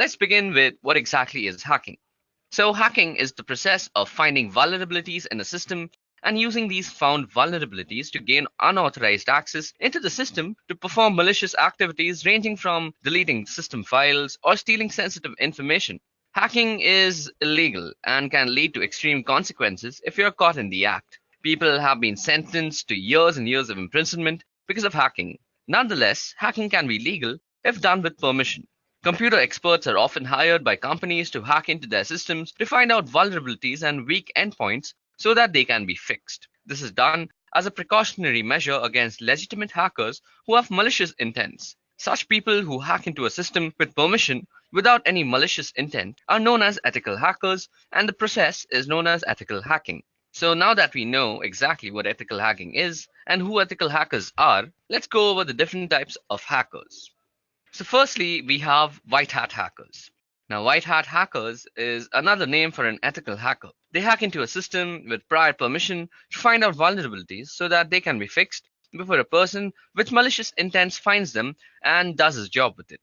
let's begin with what exactly is hacking. So, hacking is the process of finding vulnerabilities in a system and using these found vulnerabilities to gain unauthorized access into the system to perform malicious activities ranging from deleting system files or stealing sensitive information. Hacking is illegal and can lead to extreme consequences if you're caught in the act. People have been sentenced to years and years of imprisonment because of hacking. Nonetheless, hacking can be legal if done with permission. Computer experts are often hired by companies to hack into their systems to find out vulnerabilities and weak endpoints so that they can be fixed. This is done as a precautionary measure against legitimate hackers who have malicious intents. Such people who hack into a system with permission without any malicious intent are known as ethical hackers, and the process is known as ethical hacking. So now that we know exactly what ethical hacking is and who ethical hackers are, let's go over the different types of hackers. So, firstly, we have white hat hackers. Now, white hat hackers is another name for an ethical hacker. They hack into a system with prior permission to find out vulnerabilities so that they can be fixed before a person with malicious intents finds them and does his job with it.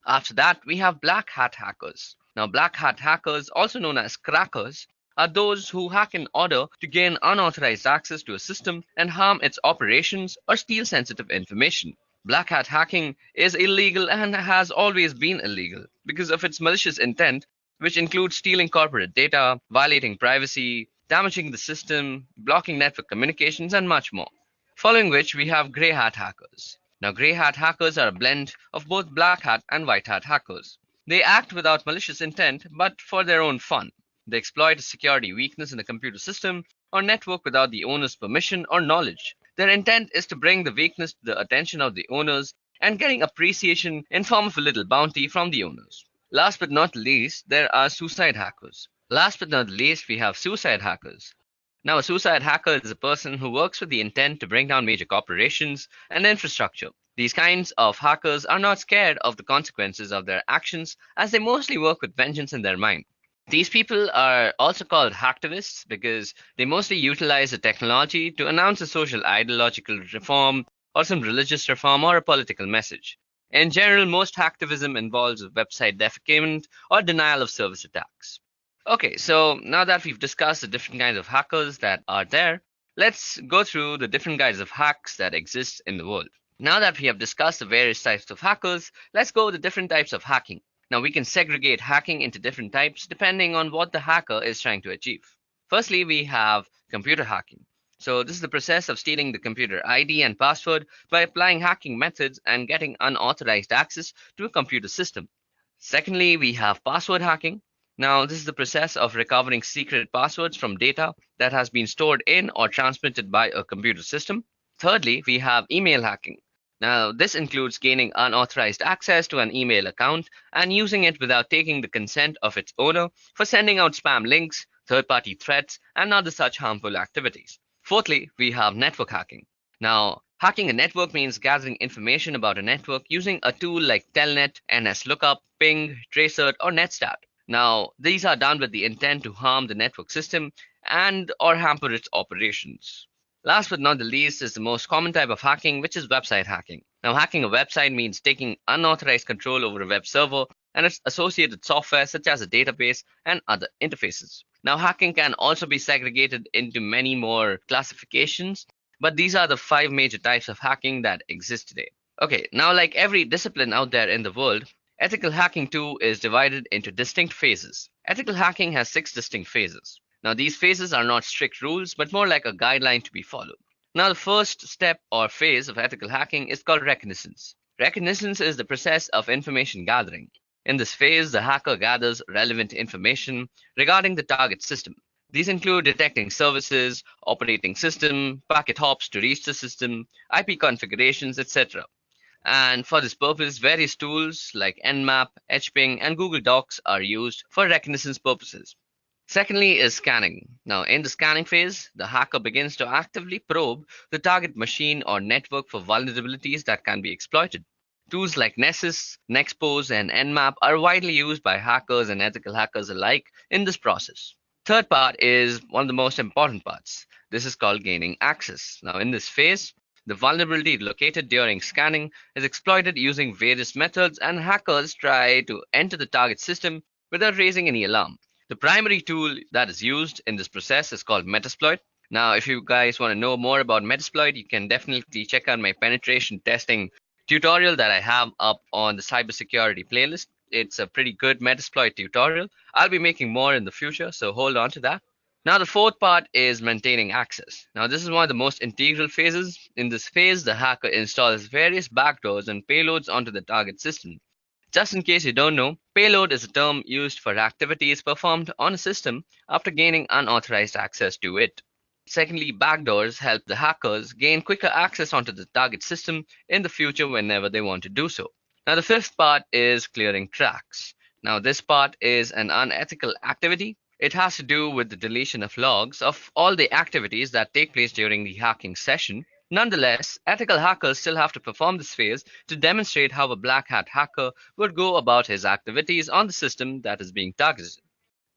After that, we have black hat hackers. Now, black hat hackers, also known as crackers, are those who hack in order to gain unauthorized access to a system and harm its operations or steal sensitive information. Black hat hacking is illegal and has always been illegal because of its malicious intent, which includes stealing corporate data, violating privacy, damaging the system, blocking network communications, and much more. Following which, we have grey hat hackers. Now, grey hat hackers are a blend of both black hat and white hat hackers. They act without malicious intent but for their own fun. They exploit a security weakness in a computer system or network without the owner's permission or knowledge. Their intent is to bring the weakness to the attention of the owners and getting appreciation in form of a little bounty from the owners. Last but not least, there are suicide hackers. Last but not least, we have suicide hackers. Now, a suicide hacker is a person who works with the intent to bring down major corporations and infrastructure. These kinds of hackers are not scared of the consequences of their actions as they mostly work with vengeance in their mind. These people are also called hacktivists because they mostly utilize the technology to announce a social ideological reform or some religious reform or a political message. In general, most hacktivism involves website defacement or denial of service attacks. Okay, so now that we've discussed the different kinds of hackers that are there, let's go through the different kinds of hacks that exist in the world. Now that we have discussed the various types of hackers, let's go with the different types of hacking. Now, we can segregate hacking into different types depending on what the hacker is trying to achieve. Firstly, we have computer hacking. So, this is the process of stealing the computer ID and password by applying hacking methods and getting unauthorized access to a computer system. Secondly, we have password hacking. Now, this is the process of recovering secret passwords from data that has been stored in or transmitted by a computer system. Thirdly, we have email hacking. Now, this includes gaining unauthorized access to an email account and using it without taking the consent of its owner for sending out spam links, third party threats, and other such harmful activities. Fourthly, we have network hacking. Now, hacking a network means gathering information about a network using a tool like Telnet, NSLookup, Ping, Tracert, or Netstat. Now, these are done with the intent to harm the network system and or hamper its operations. Last but not the least is the most common type of hacking, which is website hacking. Now, hacking a website means taking unauthorized control over a web server and its associated software, such as a database and other interfaces. Now, hacking can also be segregated into many more classifications, but these are the five major types of hacking that exist today. Okay, now, like every discipline out there in the world, ethical hacking too is divided into distinct phases. Ethical hacking has six distinct phases. Now, these phases are not strict rules, but more like a guideline to be followed. Now, the first step or phase of ethical hacking is called reconnaissance. Reconnaissance is the process of information gathering. In this phase, the hacker gathers relevant information regarding the target system. These include detecting services, operating system, packet hops to reach the system, IP configurations, etc. And for this purpose, various tools like Nmap, HPing, and Google Docs are used for reconnaissance purposes. Secondly is scanning. Now, in the scanning phase, the hacker begins to actively probe the target machine or network for vulnerabilities that can be exploited. Tools like Nessus, Nexpose, and Nmap are widely used by hackers and ethical hackers alike in this process. Third part is one of the most important parts. This is called gaining access. Now, in this phase, The vulnerability located during scanning is exploited using various methods, and hackers try to enter the target system without raising any alarm. The primary tool that is used in this process is called Metasploit. Now, if you guys want to know more about Metasploit, you can definitely check out my penetration testing tutorial that I have up on the cybersecurity playlist. It's a pretty good Metasploit tutorial. I'll be making more in the future, so hold on to that. Now, the fourth part is maintaining access. Now, this is one of the most integral phases. In this phase, the hacker installs various backdoors and payloads onto the target system. Just in case you don't know, payload is a term used for activities performed on a system after gaining unauthorized access to it. Secondly, backdoors help the hackers gain quicker access onto the target system in the future whenever they want to do so. Now, the fifth part is clearing tracks. Now, this part is an unethical activity. It has to do with the deletion of logs of all the activities that take place during the hacking session. Nonetheless, ethical hackers still have to perform this phase to demonstrate how a black hat hacker would go about his activities on the system that is being targeted.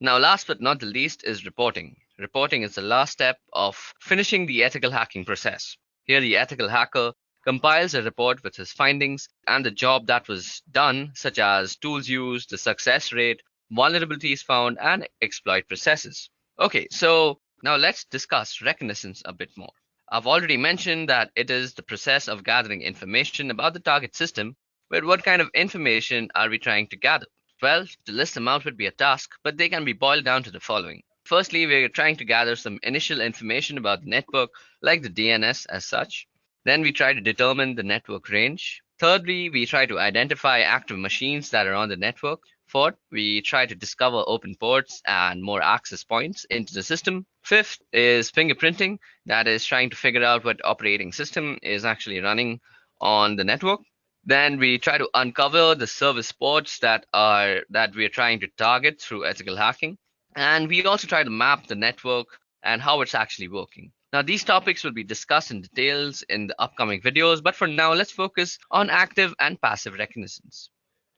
Now, last but not the least is reporting. Reporting is the last step of finishing the ethical hacking process. Here, the ethical hacker compiles a report with his findings and the job that was done, such as tools used, the success rate, vulnerabilities found, and exploit processes. Okay, so now let's discuss reconnaissance a bit more. I've already mentioned that it is the process of gathering information about the target system, but what kind of information are we trying to gather? Well, to list them out would be a task, but they can be boiled down to the following. Firstly, we're trying to gather some initial information about the network, like the DNS as such. Then we try to determine the network range. Thirdly, we try to identify active machines that are on the network. Fourth, we try to discover open ports and more access points into the system. Fifth is fingerprinting, that is trying to figure out what operating system is actually running on the network. Then we try to uncover the service ports that we're trying to target through ethical hacking. And we also try to map the network and how it's actually working. Now, these topics will be discussed in details in the upcoming videos, but for now, let's focus on active and passive reconnaissance.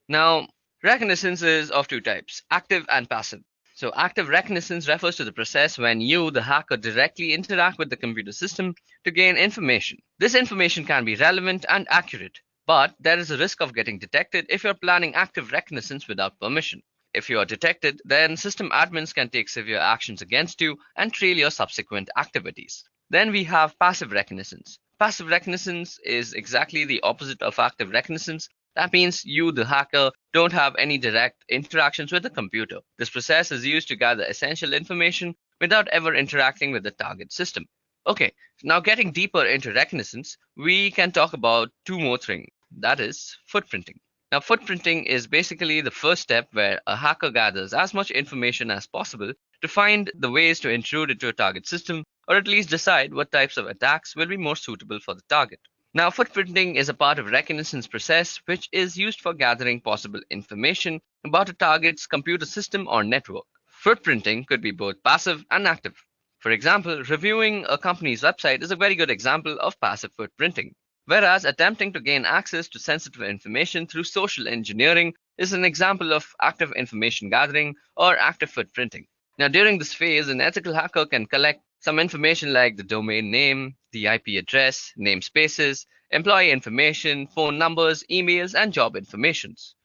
Now, reconnaissance is of two types, active and passive. So active reconnaissance refers to the process when you, the hacker, directly interact with the computer system to gain information. This information can be relevant and accurate, but there is a risk of getting detected if you're planning active reconnaissance without permission. If you are detected, then system admins can take severe actions against you and trail your subsequent activities. Then we have passive reconnaissance. Passive reconnaissance is exactly the opposite of active reconnaissance. That means you, the hacker, don't have any direct interactions with the computer. This process is used to gather essential information without ever interacting with the target system. Okay, now getting deeper into reconnaissance, we can talk about two more things. That is footprinting. Now, footprinting is basically the first step where a hacker gathers as much information as possible to find the ways to intrude into a target system, or at least decide what types of attacks will be more suitable for the target. Now, footprinting is a part of reconnaissance process which is used for gathering possible information about a target's computer system or network. Footprinting could be both passive and active. For example, reviewing a company's website is a very good example of passive footprinting, whereas attempting to gain access to sensitive information through social engineering is an example of active information gathering or active footprinting. Now, during this phase, an ethical hacker can collect some information like the domain name, the IP address, namespaces, employee information, phone numbers, emails, and job informations.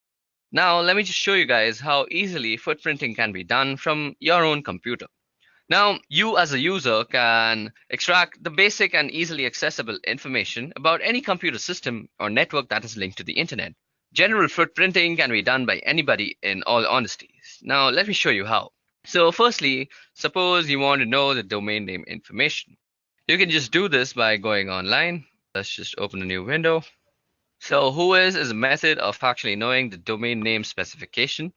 Now, let me just show you guys how easily footprinting can be done from your own computer. Now, you as a user can extract the basic and easily accessible information about any computer system or network that is linked to the internet. General footprinting can be done by anybody in all honesty. Now, let me show you how. So firstly, suppose you want to know the domain name information. You can just do this by going online. Let's just open a new window. So Whois is a method of actually knowing the domain name specification.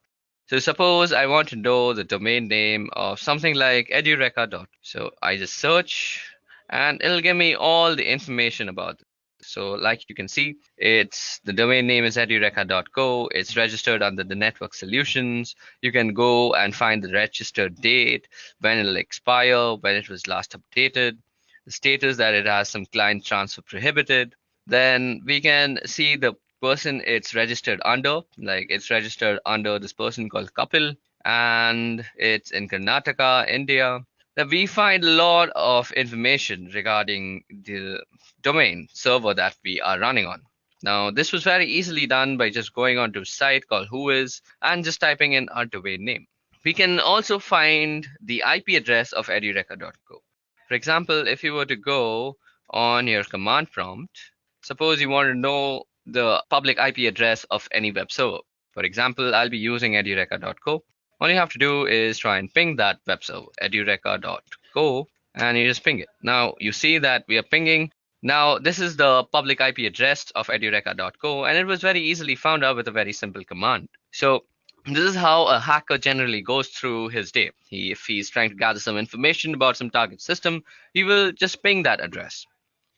So suppose I want to know the domain name of something like edureka. So I just search and it'll give me all the information about it. So like you can see, it's the domain name is edureka.co. It's registered under the network solutions. You can go and find the registered date, when it'll expire, when it was last updated, the status that it has some client transfer prohibited. Then we can see the person it's registered under, like it's registered under this person called Kapil, and it's in Karnataka, India. that we find a lot of information regarding the domain server that we are running on. Now, this was very easily done by just going onto a site called Whois and just typing in our domain name. We can also find the IP address of edureka.co. For example, if you were to go on your command prompt, suppose you want to know the public IP address of any web server. For example, I'll be using edureka.co. All you have to do is try and ping that web server, edureka.co, and you just ping it. Now you see that we are pinging. Now this is the public IP address of edureka.co, and it was very easily found out with a very simple command. So this is how a hacker generally goes through his day. If he's trying to gather some information about some target system, he will just ping that address.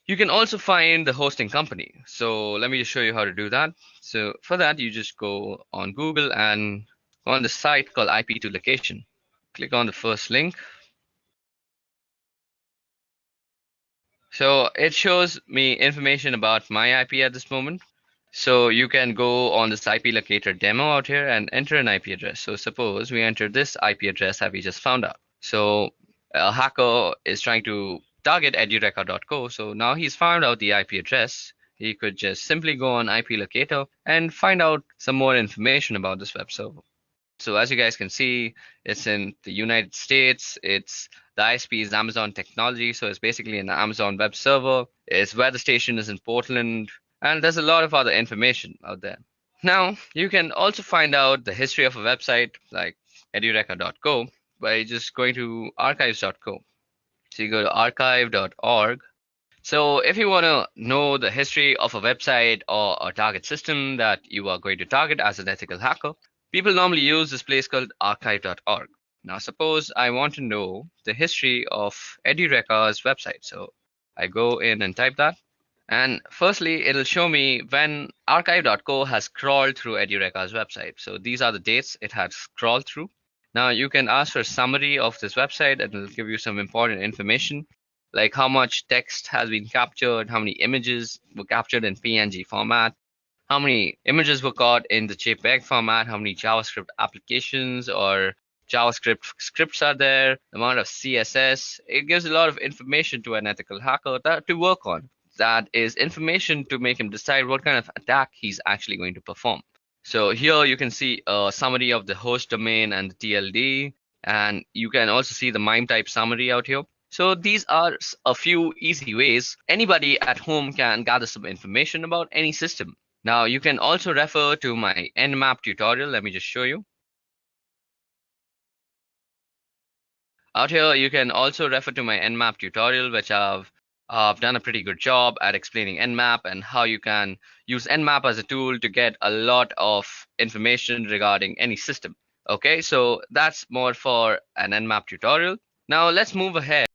You can also find the hosting company. So let me just show you how to do that. So for that, you just go on Google and go on the site called IP2 location. Click on the first link. So it shows me information about my IP at this moment. So you can go on this IP locator demo out here and enter an IP address. So suppose we enter this IP address that we just found out. So a hacker is trying to target edureka.co. So now he's found out the IP address. He could just simply go on IP locator and find out some more information about this web server. So as you guys can see, it's in the United States. It's the ISP is Amazon Technology. So it's basically an Amazon web server. It's where the station is in Portland. And there's a lot of other information out there. Now, you can also find out the history of a website like edureka.co by just going to archives.co. So you go to archive.org. So if you want to know the history of a website or a target system that you are going to target as an ethical hacker, people normally use this place called archive.org. Now, suppose I want to know the history of Edureka's website. So I go in and type that. And firstly, it'll show me when archive.co has crawled through Edureka's website. So these are the dates it has crawled through. Now you can ask for a summary of this website and it'll give you some important information like how much text has been captured, how many images were captured in PNG format, how many images were caught in the JPEG format, how many JavaScript applications or JavaScript scripts are there, the amount of CSS. It gives a lot of information to an ethical hacker to work on. That is information to make him decide what kind of attack he's actually going to perform. So here you can see a summary of the host domain and the TLD, and you can also see the MIME type summary out here. So these are a few easy ways anybody at home can gather some information about any system. Now you can also refer to my Nmap tutorial. Let me just show you. Out here, you can also refer to my Nmap tutorial, which I've done a pretty good job at explaining Nmap and how you can use Nmap as a tool to get a lot of information regarding any system. Okay, so that's more for an Nmap tutorial. Now let's move ahead.